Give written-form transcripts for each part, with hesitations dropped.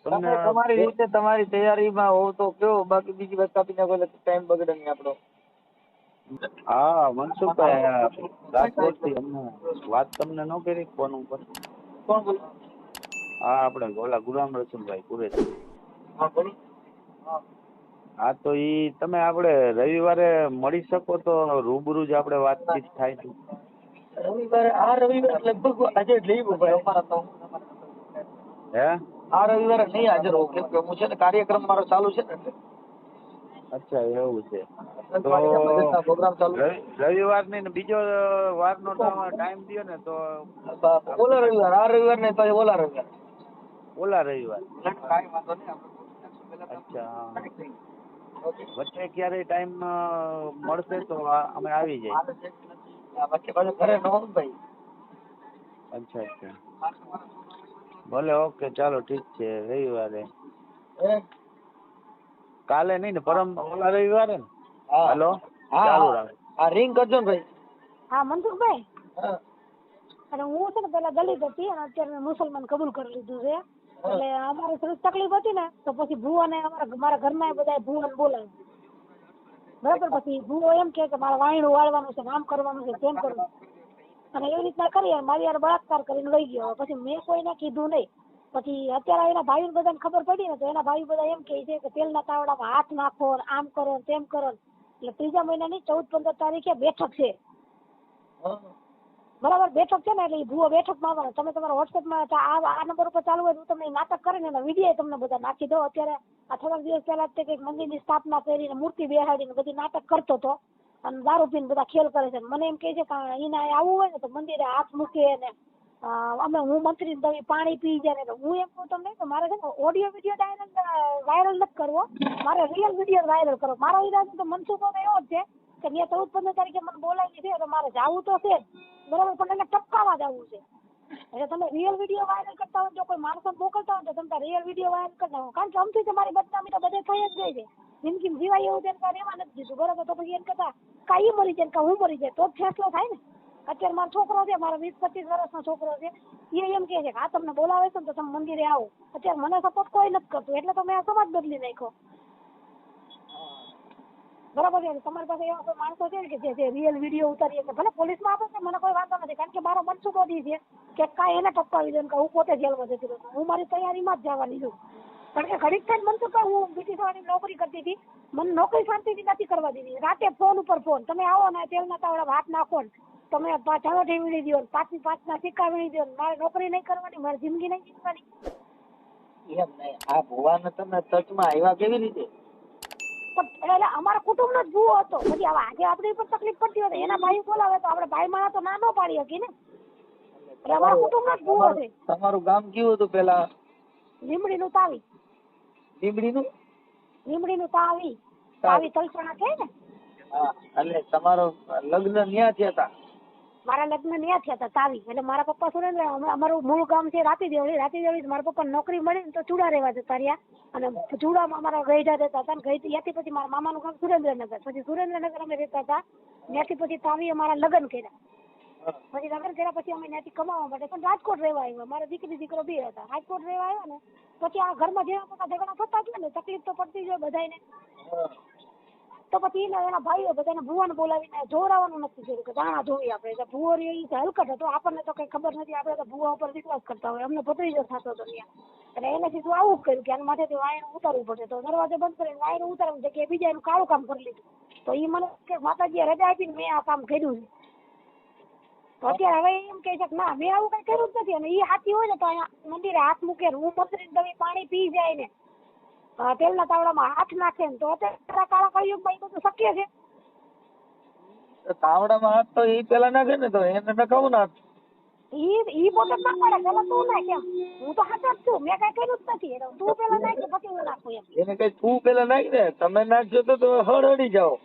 તમને તમારી રીતે તમારી તૈયારીમાં હોવ તો કયો, બાકી બીજી વાત કાપી નાખો એટલે ટાઈમ બગડે નહીં આપણો. હા મનસુખભાઈ રાજકોટ થી અમને વાત તમને ન કરી ફોન ઉપર? કોણ બોલો? હા આપણે ઓલા ગુલામ રસુલભાઈ કુરેશી. હા બોલો. હા હા તો ઈ તમે આપણે રવિવારે મળી શકો તો રૂબરૂ જ આપણે વાતચીત થાય છે. રવિવારે આ રવિવારે લગભગ આજે લીવ ભાઈ અમારા તો. હે આ રવિવારે નહીં હાજર હોઉં કેમ કે હું છે ને કાર્યક્રમ મારો ચાલુ છે ને એટલે. અચ્છા એવું છે તો ભજનના પ્રોગ્રામ ચાલુ. રવિવાર ની ને બીજો વારનો ટાઈમ દયો ને તો ઓલા રવિવાર, આ રવિવાર ને પછી ઓલા રવિવાર. ઓલા રવિવાર. કાંઈ વાંધો નહીં આપણે. અચ્છા વચ્ચે ક્યારે ટાઈમ મળશે તો અમે આવી જઈએ. વચ્ચે પાછું ઘરે ન હોઉં ભાઈ. અચ્છા અચ્છા ભલે ઓકે ચાલો ઠીક છે. રવિવારે કાલે નહીં ને પરમ ઓલા રવિવારે ને? હાલો ચાલુ રાખો. હા રિંગ કરજો ને ભાઈ. હા મનસુખભાઈ, હા અને હું છે ને પેલા દલિત હતી અને અત્યારે મેં મુસલમાન કબૂલ કરી લીધું છે. એટલે અમારે થોડી તકલીફ હતી ને તો પછી ભૂવાને મારા ઘરના બધા ભૂવાને બોલાવ્યું. બરાબર, પછી ભૂવો એમ કે મારે વાયણું વાળવાનું છે, આમ કરવાનું છે, તેમ કરવાનું, અને એવી રીતના કરી મારી યાર બળાત્કાર કરીને લઈ ગયો. પછી મેં કોઈને કીધું નહીં. પછી અત્યારે એના ભાઈ બધાને ખબર પડી ને તો એના ભાઈ બધા એમ કહે છે કે તેલના તાવડામાં હાથ નાખો, આમ કરો તેમ કરો. એટલે ત્રીજા મહિનાની 14-15 તારીખે બેઠક છે. બરાબર, બેઠક છે ને એટલે ભૂવો બેઠકમાં આવવાનો. તમે તમારા વોટ્સએપમાં આ નંબર ઉપર ચાલુ હોય તો તમને નાટક કરીને એના વિડીયો તમને બધા નાખી દો. અત્યારે આ થોડાક દિવસ પહેલા તે કંઈક મંદિરની સ્થાપના કરીને મૂર્તિ બેહાડીને બધી નાટક કરતો હતો અને દારૂ પીને બધા ખેલ કરે છે. મને એમ કહે છે કે એને આવવું હોય ને તો મંદિરે હાથ મૂકે ને અમે હું મંત્રી દઈ પાણી પી જાય ને. હું એમ કહું તમને કે મારે છે ને ઓડિયો વિડીયો વાયરલ નથી કરવો, મારે રિયલ વિડીયો વાયરલ કરો. મારો ઈરાદો તો મનસુખભાઈ એવો જ છે કે ત્યાં 14-15 તારીખે મને બોલાવી છે તો મારે જવું તો છે બરાબર, પણ એને ટપકાવા જવું છે. એટલે તમે રિયલ વિડીયો વાયરલ કરતા હોય, જો કોઈ માણસો મોકલતા હોય તો તમે રિયલ વિડીયો વાયરલ કરતા હોય. કારણ કે અમથી તમારી બદનામી તો બધે થઈ જ ગઈ છે. જિંદગી જીવાય એવું તેને કાંઈ રહેવા નથી દીધું. બરાબર, તો પછી એમ કરતા કાંઈ મરી જાય કે હું મરી જાય તો જ ફેસલો થાય ને. અત્યારે મારો છોકરો છે, મારો 20-25 વર્ષનો છોકરો છે, એ એમ કહે છે કે આ તમને બોલાવે છે ને તો તમે મંદિરે આવો. અત્યારે મને સપોર્ટ કોઈ નથી કરતું એટલે તો મેં સમાજ બદલી નાખ્યો. બરાબર છે, તમારી પાસે એવા કોઈ માણસો છે કે જે રિયલ વિડીયો ઉતારીએ કે ભલે પોલીસમાં આપે છે મને કોઈ વાંધો નથી. કારણ કે મારો મનસુખો છે કે કાંઈ એને ટપકાવી દે કે હું પોતે જેલમાં જતી રહું. હું મારી તૈયારીમાં જ જવાની છું. કારણ કે ઘડીક થાય મનસુખો હું બ્રિટિશ વાળી નોકરી કરતી હતી, મને નોકરી શાંતિથી નથી કરવા દીધી. રાતે ફોન ઉપર ફોન, તમે આવો ને તેલના તાવડા હાથ નાખો ને તમે ચાલોઠી વીણી દો, 5-5 સિક્કા વીણી દો. મારે નોકરી નહીં કરવાની, મારી જિંદગી નહીં જીવવાની. એમ નહીં, આ ભુવાને તમે ટચમાં આવ્યા કેવી રીતે? એટલે અમારા કુટુંબનો જ ભૂવો હતો. પછી હવે આજે આપણી ઉપર તકલીફ પડતી હોય એના ભાઈ બોલાવે તો આપણે ભાઈ મારા તો ના ન પાડી શકી ને. એટલે અમારા કુટુંબનો જ ભૂવો છે. તમારું ગામ કેવું હતું પેલા? લીમડીનું તાવી. લીમડીનું તાવી તલસણા છે ને. હા, એટલે તમારો લગ્ન ન્યા થયા હતા? મારા લગ્ન ન્યા થયા હતા તાવી. એટલે મારા પપ્પા સુરેન્દ્ર, અમારું મૂળ ગામ છે રાતીદેવળી. રાતીદેવળી મારા પપ્પા નોકરી મળી ને તો ચૂડા રહેવા જતા રહ્યા અને ચૂડામાં અમારા ગઈઢા રહેતા હતા. ત્યાંથી પછી મારા મામાનું ગામ સુરેન્દ્રનગર. પછી સુરેન્દ્રનગર અમે રહેતા હતા. ત્યાંથી પછી તાવી અમારા લગ્ન કર્યા. પછી લગ્ન કર્યા પછી અમે ત્યાંથી કમાવા માટે પણ રાજકોટ રહેવા આવ્યા. મારા દીકરી દીકરો બે હતા. રાજકોટ રહેવા આવ્યા ને પછી આ ઘરમાં જેવા મોટા ઝઘડા થતા ગયા ને તકલીફ તો પડતી જ હોય બધાને. તો પછી એના ભાઈઓ બધાને ભુવાને બોલાવીને જોડાવાનું નક્કી કર્યું કે દાણા જોઈ આપણે. ભુવો એ હલકટ હતો, આપણને તો કઈ ખબર નથી. આપણે તો ભુવા ઉપર વિશ્વાસ કરતા હોય, અમને ભત્રીજો થતો હતો ત્યાં. એટલે એને સીધું આવું કર્યું કે આના માથેથી વાયણું ઉતારવું પડે. તો દરવાજો બંધ કરીને વાયણું ઉતારવું છે કે બીજા એનું કાળું કામ કરી લીધું. તો એ મને કે માતાજીએ રજા આપીને મેં આ કામ કર્યું છે. તો અત્યારે હવે એમ કહે છે કે ના મેં આવું કઈ કર્યું જ નથી. અને એ હાથી હોય ને તો અહીંયા મંદિરે હાથ મૂકે, હું મંત્રી દવી પાણી પી જાય ને તેલના તાવડામાં હાથ નાખે ને તો અત્યારે કાળા કળિયુગમાં એ બધું શક્ય છે. તાવડામાં હાથ તો એ પેલા નાખે ને તો એને નખાવું ના. ઈ પોતે ના પડે, પેલા તું નાખ એમ. હું તો હાથ જ છું, મેં કઈ કર્યું જ નથી. તું પેલા નાખ પછી હું નાખું એમ. એને કઈ તું પેલા નાખ ને, તમે નાખજો તો હળહળી જાઓ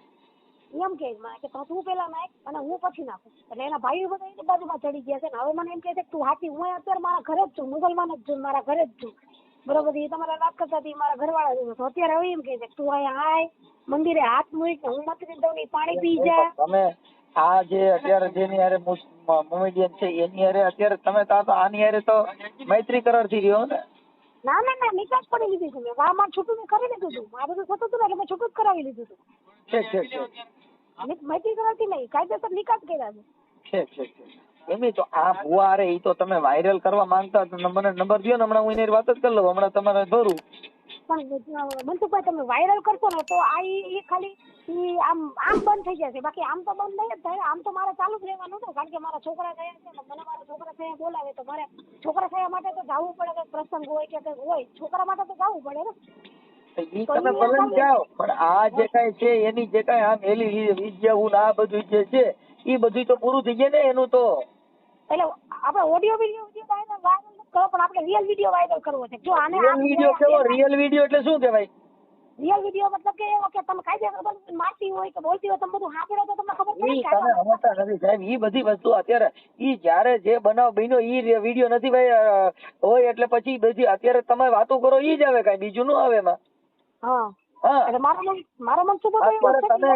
એમ કે તું પેલા નાખ અને હું પછી નાખું. એટલે એના ભાઈઓ બધા એની બાજુમાં ચડી ગયા છે ને હવે મને એમ કે છે કે તું હાથી. હું અત્યારે મારા ઘરે જ છું, મુસલમાન જ છું, મારા ઘરે જ છું. બરોબર, એ તમારા વાત કરતા હતી મારા ઘરવાળા છે. તો અત્યારે હવે એમ કે છે કે તું અહીંયા આય મંદિરે હાથ મૂક, હું મંત્રી દઉં પાણી પી જાય. તમે આ જે અત્યારે જેની હારે મોમેડિયન છે એની હારે અત્યારે તમે તો આની હારે તો મૈત્રી કરાર થી રહ્યો ને. ના ના ના નિકાસ પડી લીધી છે મેં મારે છૂટું મેં કરી લીધું હતું મારે બધું થતું હતું ને એટલે મેં છૂટું જ કરાવી લીધું હતું માહિતી કરાતી નહીં કાયદેસર નિકાસ કર્યા છે એમની તો આ ભુવા અરે ઈ તો તમે વાયરલ કરવા માંગતા તો મને નંબર દો ને હમણાં હું એની વાત જ કરી લઉં હમણાં તમારે ધરું પણ મનસુખભાઈ તમે વાયરલ કરશો ને તો આ ઈ ખાલી ઈ આમ બંધ થઈ જશે બાકી આમ તો બંધ નહીં જ થાય આમ તો મારે ચાલુ જ રહેવાનું ને કારણ કે મારા છોકરા થયા છે ને મને મારા છોકરા થયા બોલાવે તો મારે છોકરા થયા માટે તો જવું પડે કંઈક પ્રસંગ હોય કે કંઈક હોય છોકરા માટે તો જવું પડે ને ઈ તમે ભલે જાઓ પણ આ જે કાંઈ છે એની જે કાંઈ આમ એલી વિદ્યાવું આ બધું જે છે ઈ બધું તો પૂરું થઈ જાય ને એનું તો એટલે આપણે ઓડિયો વિડીયો વાયરલ કરો પણ આપણે રિયલ વિડીયો વાયરલ કરવો છે જો આને રિયલ વિડીયો કેવો રિયલ વિડીયો એટલે શું કહેવાય રિયલ વિડીયો મતલબ કે એવો કે તમે કાયદેસર મારતી હોય કે બોલતી હોય તમે બધું સાંભળો તો તમને ખબર પડે ઈ તમે સમજતા નથી સાહેબ ઈ બધી વસ્તુ અત્યારે ઈ જ્યારે જે બનાવ બન્યો ઈ વિડીયો નથી ભાઈ હોય એટલે પછી બધી અત્યારે તમે વાતો કરો ઈ જ આવે કાંઈ બીજું ન આવે એમાં હા હા એટલે મારો મનસુખ તમે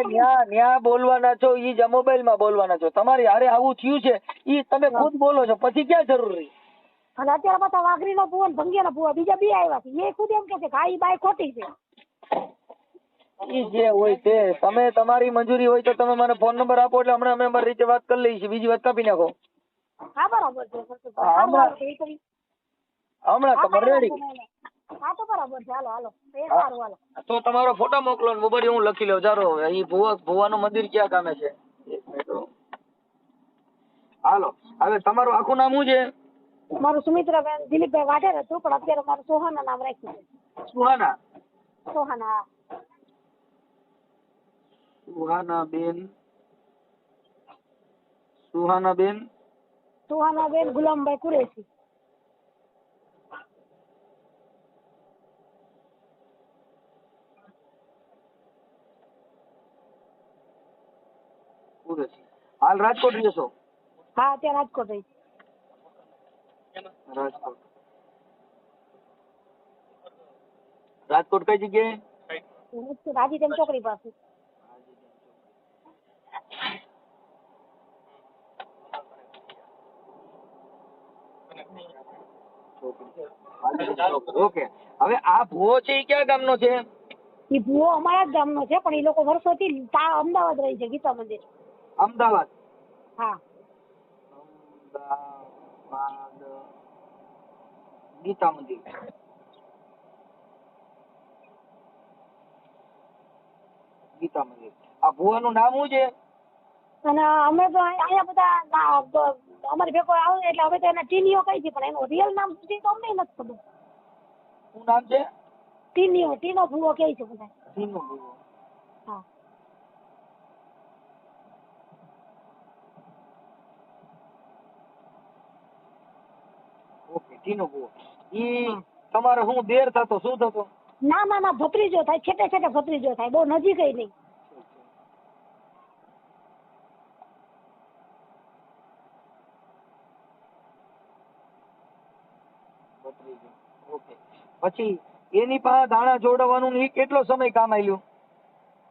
ન્યા બોલવાના છો ઈ જ મોબાઈલ માં બોલવાના છો તમારી હારે આવું થયું છે ઈ તમે ખુદ બોલો છો પછી ક્યાં જરૂરી અને અત્યારે પાછા વાઘરીનો ભુવા ને ભંગિયાનો ભુવા બીજા બે આવ્યા છે એ ખુદ એમ કે છે કે આ ઈ બાઈ ખોટી છે ઈ જે હોય તે તમે તમારી મંજૂરી હોય તો તમે મને ફોન નંબર આપો એટલે હમણાં અમે અમારી રીતે વાત કરી લઈએ છીએ બીજી વાત કાપી નાખો હા બરાબર છે હમણાં તમે રેડી હા તો બરાબર છે હાલો એ સારું હાલો તો તમારો ફોટો મોકલો ને મોબાઈલ હું લખી લઉં ચાલો ઈ ભુવાનું મંદિર ક્યાં કામે છે હાલો હવે તમારું આખું નામ શું છે મારું સુમિત્રાબેન દિલીપભાઈ વાઢેર હતું પણ અત્યારે મારું સોહાના નામ રાખ્યું છે સોહાના સુહાનાબેન ગુલામભાઈ કુરેશી હાલ રાજકોટ રહેશો હા અત્યારે રાજકોટ રહી રાજકોટ કઈ જગ્યાએ રાજીતેમ ચોકડી પાસે ઓકે હવે આ ભુવો છે એ કયા ગામનો છે એ ભુવો અમારા જ ગામનો છે પણ એ લોકો વર્ષોથી અમદાવાદ રહી છે ગીતા મંદિર અમદાવાદ હા અમદાવાદ ગીતા મંદિર આ ભુવાનું નામ શું છે અને અમે તો અહીંયા બધા અમારી ભેગો આવે એટલે હવે તો એના ટીનીઓ કઈ છે પણ એનું રિયલ નામ શું છે તો અમને નથી ખબર શું નામ છે ટીનો ભુવો કહે છે બધા ટીનો ભુવો હા ઓકે ટીનો ભુવો ઈ તમારે શું દેર થતો શું થતો ના ભત્રીજો થાય છેટે ભત્રીજો થાય બહુ નજીક નહીં ઓકે પછી એની પાસે દાણા જોડવાનું ને કેટલો સમય કામ આવ્યું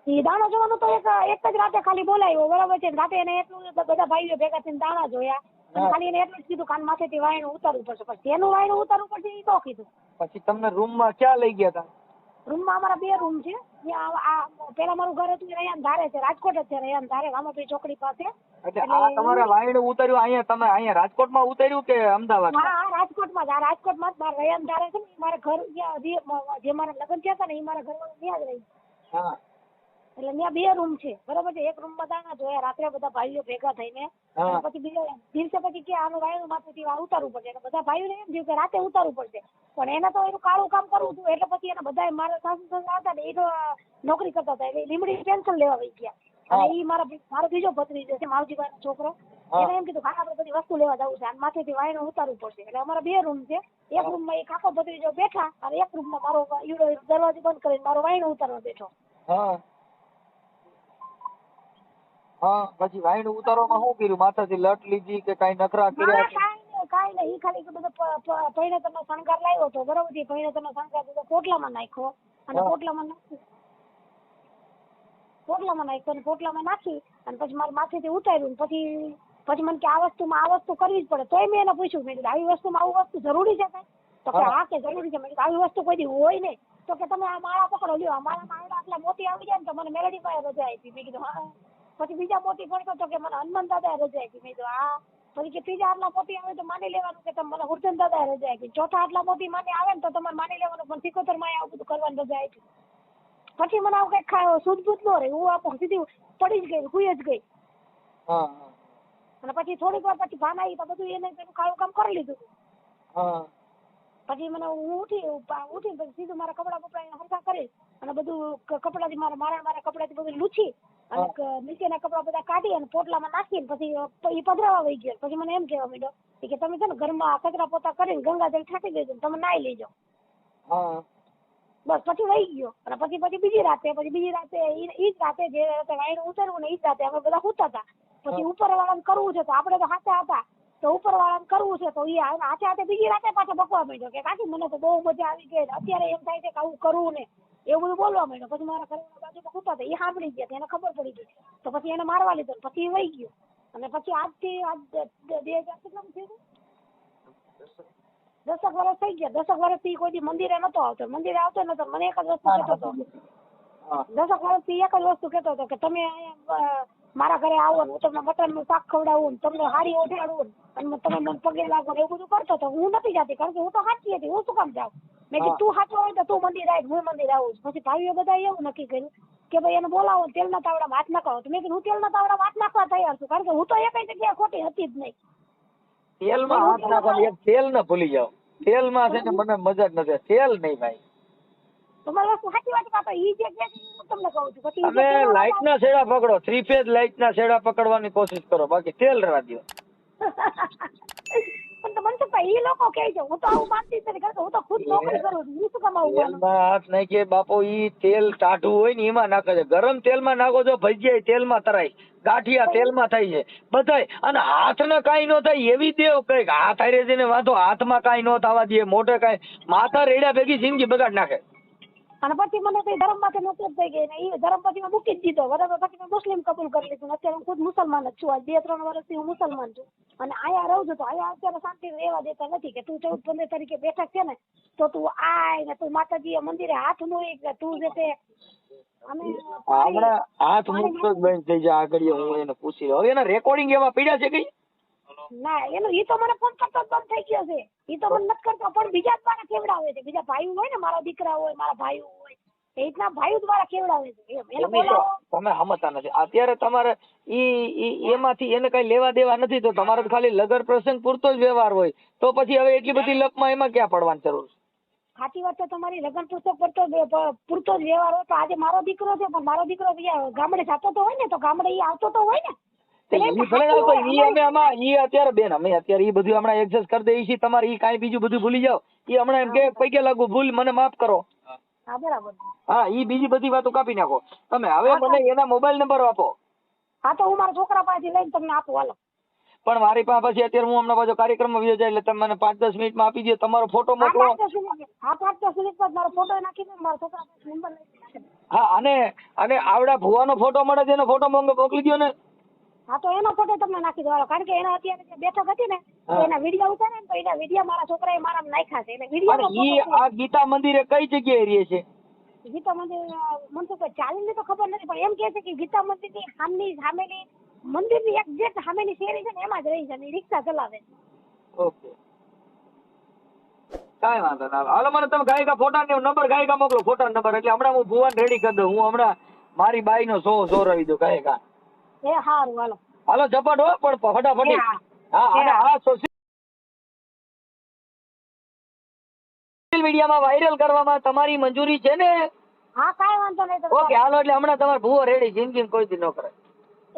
એ દાણા જોવાનું તો એક જ રાતે ખાલી બોલાવ્યો બરાબર છે રાતે એને એટલું બધા ભાઈઓ ભેગા થઈને દાણા જોયા ખાલી એને એટલું જ કીધું કાન માથેથી વાયણું ઉતારવું પડશે પછી તેનું વાયણું ઉતારવું પડશે એ તો કીધું પછી તમને રૂમમાં ક્યાં લઈ ગયા હતા રૂમમાં અમારા 2 રૂમ છે પેલા મારું ઘર હતું રૈયાન ધારે છે રાજકોટ જ છે રૈયાન ધારે રામાપીર ચોકડી પાસે એટલે આ તમારે વાયણું ઉતાર્યું અહીંયા તમે અહીંયા રાજકોટમાં ઉતાર્યું કે અમદાવાદ હા રાજકોટમાં જ મારા રૈયાન ધારે છે ને મારા ઘર જે મારા લગ્ન થયા હતા ને એ મારા ઘરવાળા ત્યાં જ રહી હા એટલે ત્યાં 2 રૂમ છે બરાબર છે એક રૂમમાં દાણા જોયા રાત્રે બધા ભાઈઓ ભેગા થઈને પછી બીજા દિવસે પછી કે આનું વાયણું માથેથી ઉતારવું પડશે એટલે બધા ભાઈઓને એમ થયું કે રાતે ઉતારવું પડશે પણ એને તો એનું કાળું કામ કરવું હતું એટલે પછી એને બધા મારા સાસુ સસરા હતા ને એ તો નોકરી કરતા હતા એટલે લીમડી પેન્શન લેવા વહી ગયા અને એ મારો બીજો ભત્રીજો છે માવજીભાઈનો છોકરો એને એમ કીધું કાકા આપણે બધી વસ્તુ લેવા જવું છે અને માથેથી વાયણું ઉતારવું પડશે એટલે અમારા 2 રૂમ છે એક રૂમમાં એ કાકો ભત્રીજો બેઠા અને એક રૂમમાં મારો દરવાજો બંધ કરીને મારો વાયણું ઉતારવા બેઠો હા પછી વાયણું ઉતારવામાં શું કર્યું માથાથી લટ લીધી કે કઈ નખરા કર્યા કાંઈ નહીં ખાલી બધો પૈણતરનો શણગાર લાવ્યો હતો બરાબર છે પૈણતરનો શણગાર બધો પોટલામાં નાખ્યો અને પોટલામાં નાખી અને પછી મારા માથેથી ઉતાર્યું પછી મને કે આ વસ્તુ કરવી જ પડે તોય મેં એને પૂછ્યું મેં કીધું આવી વસ્તુમાં આવું વસ્તુ જરૂરી છે કાંઈ તો કે હા કે જરૂરી છે. મેં કીધું આવી વસ્તુ કોઈ દી હોય નહીં. તો કે તમે આ માળા પકડો, લ્યો આ માળામાં આવડા આટલા મોતી આવી જાય ને તો મને મેલડી પાસે રજા આપી. મેં કીધું હા. પછી બીજા મોતી ગણતો તો કે મને હનુમાન દાદાએ રજા આપી. મેં કીધું હા. પછી કે ત્રીજા આટલા મોતી આવે તો માની લેવાનું કે તમે મને હુરચંદ દાદાએ રજા આપી. ચોથા આટલા મોતી માની આવે ને તો તમારે માની લેવાનું, પણ સિકોતર માં આવું બધું કરવાની રજા આપી. પછી મને આવું કઈ શુદ્ધ ન રહે, હું આપો સીધી પડી જ ગઈ, હુઈ જ ગઈ. હા અને પછી થોડીક વાર પછી ભાન આવી તો બધું એને પેલું ખાવું કામ કરી લીધું. હા પછી મને હું ઉઠી પછી સીધું મારા કપડા બપડા હરખા કરી અને બધું કપડાથી મારા કપડાથી બધું લૂછી અને નીચેના કપડા બધા કાઢી અને પોટલામાં નાખીને પછી એ પધરાવા વહી ગયો. પછી મને એમ કહેવા માંડ્યો કે તમે છે ને ઘરમાં કચરા પોતા કરીને ગંગાજળ છાંટી દેજો, તમે નાહી લેજો. હા બસ પછી વહી ગયો. અને પછી બીજી રાતે ઈ જ રાતે જે રાતે વાયરું ઉતરવું ને ઈ જ રાતે અમે બધા સૂતા હતા. પછી ઉપરવાળાને કરવું છે તો આપણે તો હાથે હતા, તો ઉપરવાળાને કરવું છે તો એ હાથે બીજી રાતે પાછા બકવા માંડ્યો કે કાકી મને તો બહુ મજા આવી ગઈ, અત્યારે એમ થાય છે કે આવું કરવું ને એવું બધું બોલવા માંડ્યો. પછી મારા ઘરના બાજુમાં સૂતા હતા, એ સાંભળી ગયા, એને ખબર પડી ગઈ. તો પછી એને મારવા લીધો, પછી એ વહી ગયો. અને પછી આજથી 2000 કેટલામાં થયું? 10 વર્ષ થઈ ગયા. 10 વર્ષથી કોઈ દી મંદિરે નતો આવતો. મંદિરે આવતો નતો. મને એક જ વસ્તુ કહેતો હતો, 10 વર્ષથી એક જ વસ્તુ કહેતો હતો કે તમે મારા ઘરે આવો ને હું તમને મટનનું શાક ખવડાવું ને તમને હારી ઓઢાડું અને તમે મને પગે લાગો ને એવું બધું કરતો હતો. હું નથી જાતી કારણ કે હું તો સાચી હતી, હું શું કામ જાઉં. મેં કીધું તું સાચો હોય તો તું મંદિર આવ, હું મંદિર આવું. પછી ભાઈઓ બધા એવું નક્કી કર્યું કે ભાઈ એને બોલાવો, તેલના તાવડામાં હાથ નાખો. તો મેં કીધું હું તેલના તાવડામાં હાથ નાખવા તૈયાર છું, કારણ કે હું તો એકઈ જગ્યાએ ખોટી હતી જ નહીં. તેલમાં હાથ નાખવાની એક તેલ ન ભૂલી જાવ. તેલમાં છે ને મને મજા જ નથી. તેલ નહીં ભાઈ. તમારી વસ્તુ સાચી વાત કાપે ઈ જે કે હું તમને કહું છું. પછી તમે લાઈટ ના છેડા પકડો, 3 ફેઝ લાઈટ ના છેડા પકડવાની કોશિશ કરો, બાકી તેલ રહેવા દો. પણ તો મનસુખભાઈ એ લોકો કહે છે, હું તો આવું માનતી જ નથી, કારણ કે હું તો ખુદ નોકરી કરું છું. હું શું કમાવું? તેલમાં હાથ નાખીએ બાપો, ઈ તેલ ટાઢું હોય ને એમાં નાખે છે. ગરમ તેલમાં નાખો છો ભજીયા તેલમાં તરાય, ગાંઠિયા તેલમાં થાય છે બધાય. અને હાથને કાંઈ ન થાય એવી દેવ કઈક હાથ હારે જઈને વાંધો, હાથમાં કાંઈ ન થવા દે, મોઢે કાંઈ, માથા રેડ્યા ભેગી જિંદગી બગાડ નાખે. અને પછી મને કઈ ધર્મ માંથી નોકરી થઈ ગઈ ને એ ધર્મ પછી મેં મૂકી જ દીધો. બરાબર. પછી મેં મુસ્લિમ કબૂલ કરી લીધું. અત્યારે હું ખુદ મુસલમાન જ છું. આજ 2-3 વર્ષથી હું મુસલમાન છું અને અહીંયા રહું છું. તો અહીંયા અત્યારે શાંતિ રહેવા દેતા નથી કે તું 14-15 તારીખે બેઠક છે ને તો તું આય ને તું માતાજી મંદિરે હાથ મૂક કે તું જે તે હમણાં હાથ મુકતો જ બંધ થઈ જાય. આગળ હું એને પૂછી લઉં. હવે એના રેકોર્ડિંગ એવા પીડ્યા છે કઈ? ના, એનું ઈ તો મને ફોન કરતો જ બંધ થઈ ગયો છે. ઈ તો મને નથી કરતો, પણ બીજા જ મારા કેવડાવે છે. બીજા ભાઈઓ હોય ને, મારા દીકરા હોય, મારા ભાઈઓ હોય, એ રીતના ભાઈઓ દ્વારા કેવડાવે છે. એને બોલાવો. તમે સમજતા નથી. અત્યારે તમારે એમાંથી એને કઈ લેવા દેવા નથી, તો તમારે તો ખાલી લગન પ્રસંગ પૂરતો જ વ્યવહાર હોય. તો પછી હવે એટલી બધી લપમાં એમાં ક્યાં પડવાની જરૂર છે? સાચી વાત છે તમારી. લગ્ન પુસ્તક પૂરતો જ વ્યવહાર હોય. તો આજે મારો દીકરો છે, પણ મારો દીકરો ગામડે જતો તો હોય ને, તો ગામડે ઈ આવતો તો હોય ને. અત્યારે બેન અમે અત્યારે ઈ બધું હમણાં એડજસ્ટ કરી દઈએ છીએ. તમારે ઈ કાંઈ બીજું બધું ભૂલી જાવ. ઈ હમણાં એમ કે પૈકે લાગુ ભૂલ, મને માફ કરો. હા બરાબર. હા, ઈ બીજી બધી વાતો કાપી નાખો તમે. હવે મને એના મોબાઈલ નંબર આપો. હા, તો હું મારા છોકરા પાસેથી લઈને તમને આપું. હાલો. પણ મારી પાસે પછી અત્યારે હું હમણાં પાછો કાર્યક્રમમાં વ્યવ જાય એટલે તમે મને 5-10 મિનિટમાં આપી દો. તમારો ફોટો મોકલો. હા, 5-10 મિનિટમાં મારો ફોટો નાખી દો. મારા છોકરા નંબર લઈ. હા, અને આવડા ભુવાનો ફોટો મળે છે, એનો ફોટો મોકલી દો ને. હા, તો એનો ફોટો તમને નાખી દો. કારણ કે એના અત્યારે જે બેઠક હતી ને તો એના વિડીયો ઉતારે ને, તો એના વિડીયો મારા છોકરાએ મારા નાખ્યા છે. એટલે વિડીયો આ ગીતા મંદિરે કઈ જગ્યાએ રહે છે? ગીતા મંદિર મને તો ચાલીને તો ખબર નથી, પણ એમ કે છે કે ગીતા મંદિરની સામેની મંદિરની એક્ઝેક્ટ સામેની શેરી છે ને એમાં જ રહી છે અને રિક્ષા ચલાવે છે. ઓકે, કાંઈ વાંધો ના. હાલો, મને તમે ગાયકા ફોટા ને નંબર ગાયકા મોકલો, ફોટા નંબર. એટલે હમણાં હું ભુવાન રેડી કરી દઉં. હું હમણાં મારી બાઈ નો શો રવી દઉં ગાયકા. એ હારું. હાલો હાલો, ઝપટ હો, પણ ફટાફટી. હા, અને આ સોશિયલ મીડિયામાં વાયરલ કરવામાં તમારી મંજૂરી છે ને? હા, કાંઈ વાંધો નહીં. ઓકે, હાલો. એટલે હમણાં તમારો ભુવો રેડી, જિંદગી કોઈ દી ન કરે. એ